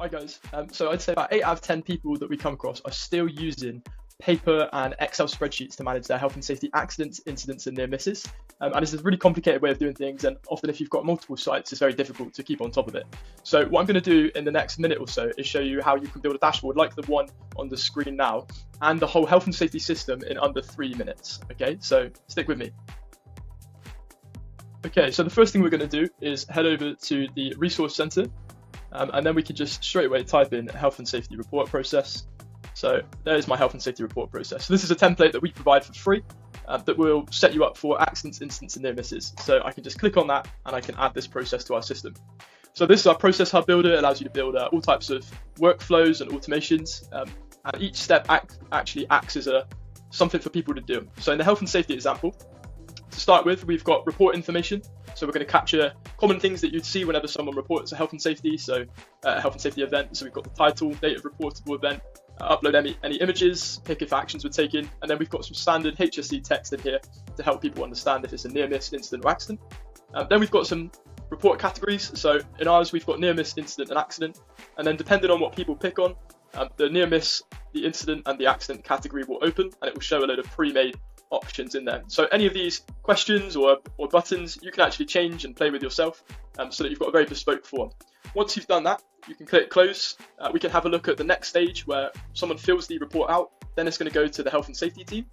Hi guys. So I'd say about 8 out of 10 people that we come across are still using paper and Excel spreadsheets to manage their health and safety accidents, incidents, and near misses. And this is a really complicated way of doing things. And often, if you've got multiple sites, it's very difficult to keep on top of it. So what I'm going to do in the next minute or so is show you how you can build a dashboard like the one on the screen now, and the whole health and safety system in under 3 minutes. Okay, so stick with me. Okay, so the first thing we're going to do is head over to the resource center. And then we can just straight away type in health and safety report process. So there's my health and safety report process. So this is a template that we provide for free that will set you up for accidents, incidents, and near misses. So I can just click on that and I can add this process to our system. So this is our process hub builder. It allows you to build all types of workflows and automations. And each step actually acts as something for people to do. So in the health and safety example, to start with, we've got report information. So we're going to capture common things that you'd see whenever someone reports a health and safety. So health and safety event. So we've got the title, date of reportable event, upload any images, pick if actions were taken. And then we've got some standard HSE text in here to help people understand if it's a near miss, incident, or accident. Then we've got some report categories. So in ours, we've got near miss, incident, and accident. And then depending on what people pick on, the near miss, the incident, and the accident category will open, and it will show a load of pre-made options in there. So any of these questions or buttons you can actually change and play with yourself, so that you've got a very bespoke form. Once you've done that, you can click close. We can have a look at the next stage where someone fills the report out. Then it's going to go to the health and safety team.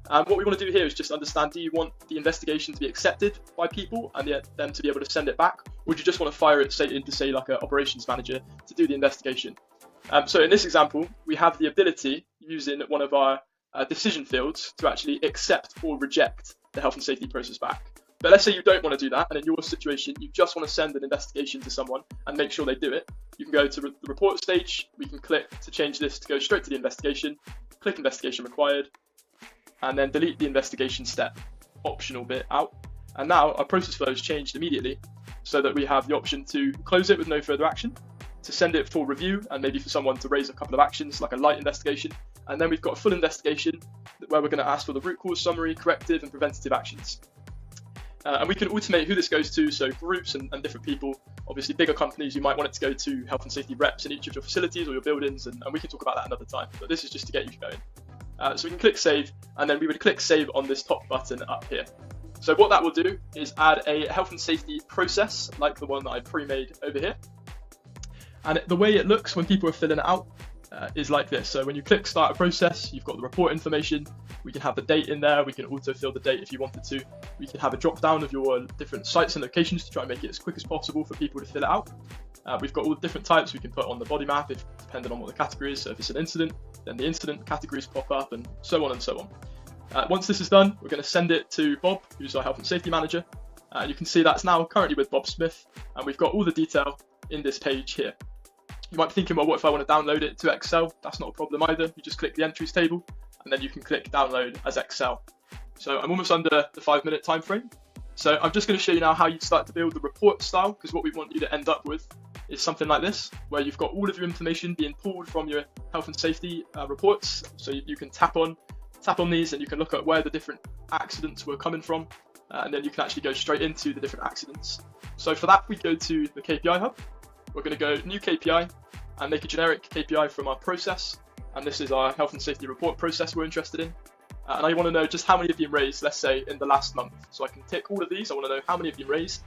What we want to do here is just understand, do you want the investigation to be accepted by people and them to be able to send it back, or do you just want to fire it into say like an operations manager to do the investigation? So in this example, we have the ability using one of our decision fields to actually accept or reject the health and safety process back. But let's say you don't want to do that, and in your situation, you just want to send an investigation to someone and make sure they do it. You can go to the report stage. We can click to change this to go straight to the investigation, click investigation required, and then delete the investigation step optional bit out. And now our process flow has changed immediately so that we have the option to close it with no further action, to send it for review, and maybe for someone to raise a couple of actions like a light investigation. And then we've got a full investigation where we're going to ask for the root cause summary, corrective and preventative actions. And we can automate who this goes to, so groups and different people. Obviously bigger companies, you might want it to go to health and safety reps in each of your facilities or your buildings, and we can talk about that another time, but this is just to get you going. So we can click save, and then we would click save on this top button up here. So what that will do is add a health and safety process like the one that I pre-made over here. And the way it looks when people are filling it out is like this. So when you click start a process, you've got the report information. We can have the date in there. We can autofill the date if you wanted to. We can have a drop down of your different sites and locations to try and make it as quick as possible for people to fill it out. We've got all the different types we can put on the body map, depending on what the category is. So if it's an incident, then the incident categories pop up, and so on and so on. Once this is done, we're going to send it to Bob, who's our health and safety manager. You can see that's now currently with Bob Smith, and we've got all the detail in this page here. You might be thinking, well, what if I want to download it to Excel? That's not a problem either. You just click the entries table, and then you can click download as Excel. So I'm almost under the 5-minute time frame. So I'm just going to show you now how you start to build the report style, because what we want you to end up with is something like this, where you've got all of your information being pulled from your health and safety reports. So you can tap on these, and you can look at where the different accidents were coming from, and then you can actually go straight into the different accidents. So for that, we go to the KPI hub. We're going to go new KPI and make a generic KPI from our process. And this is our health and safety report process we're interested in. And I want to know just how many have been raised, let's say in the last month. So I can tick all of these. I want to know how many have been raised,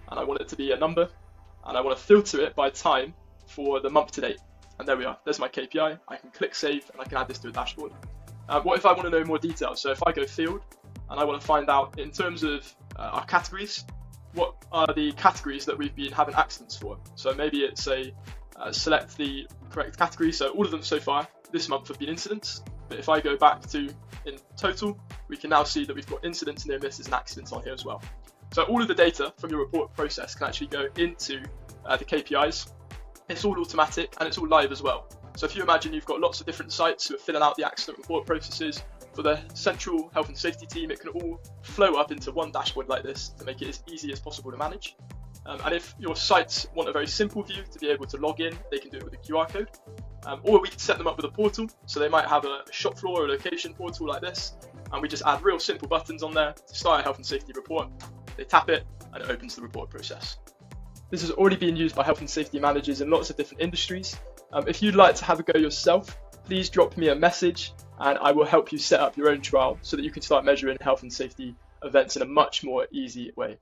and I want it to be a number, and I want to filter it by time for the month to date. And there we are. There's my KPI. I can click save, and I can add this to a dashboard. What if I want to know more detail? So if I go field and I want to find out in terms of our categories, what are the categories that we've been having accidents for? So maybe it's select the correct category. So all of them so far this month have been incidents. But if I go back to in total, we can now see that we've got incidents, near misses, and accidents on here as well. So all of the data from your report process can actually go into the KPIs. It's all automatic and it's all live as well. So if you imagine you've got lots of different sites who are filling out the accident report processes, for the central health and safety team, it can all flow up into one dashboard like this to make it as easy as possible to manage. And if your sites want a very simple view to be able to log in, they can do it with a QR code. Or we can set them up with a portal. So they might have a shop floor or a location portal like this, and we just add real simple buttons on there to start a health and safety report. They tap it and it opens the report process. This has already been used by health and safety managers in lots of different industries. If you'd like to have a go yourself, please drop me a message and I will help you set up your own trial so that you can start measuring health and safety events in a much more easy way.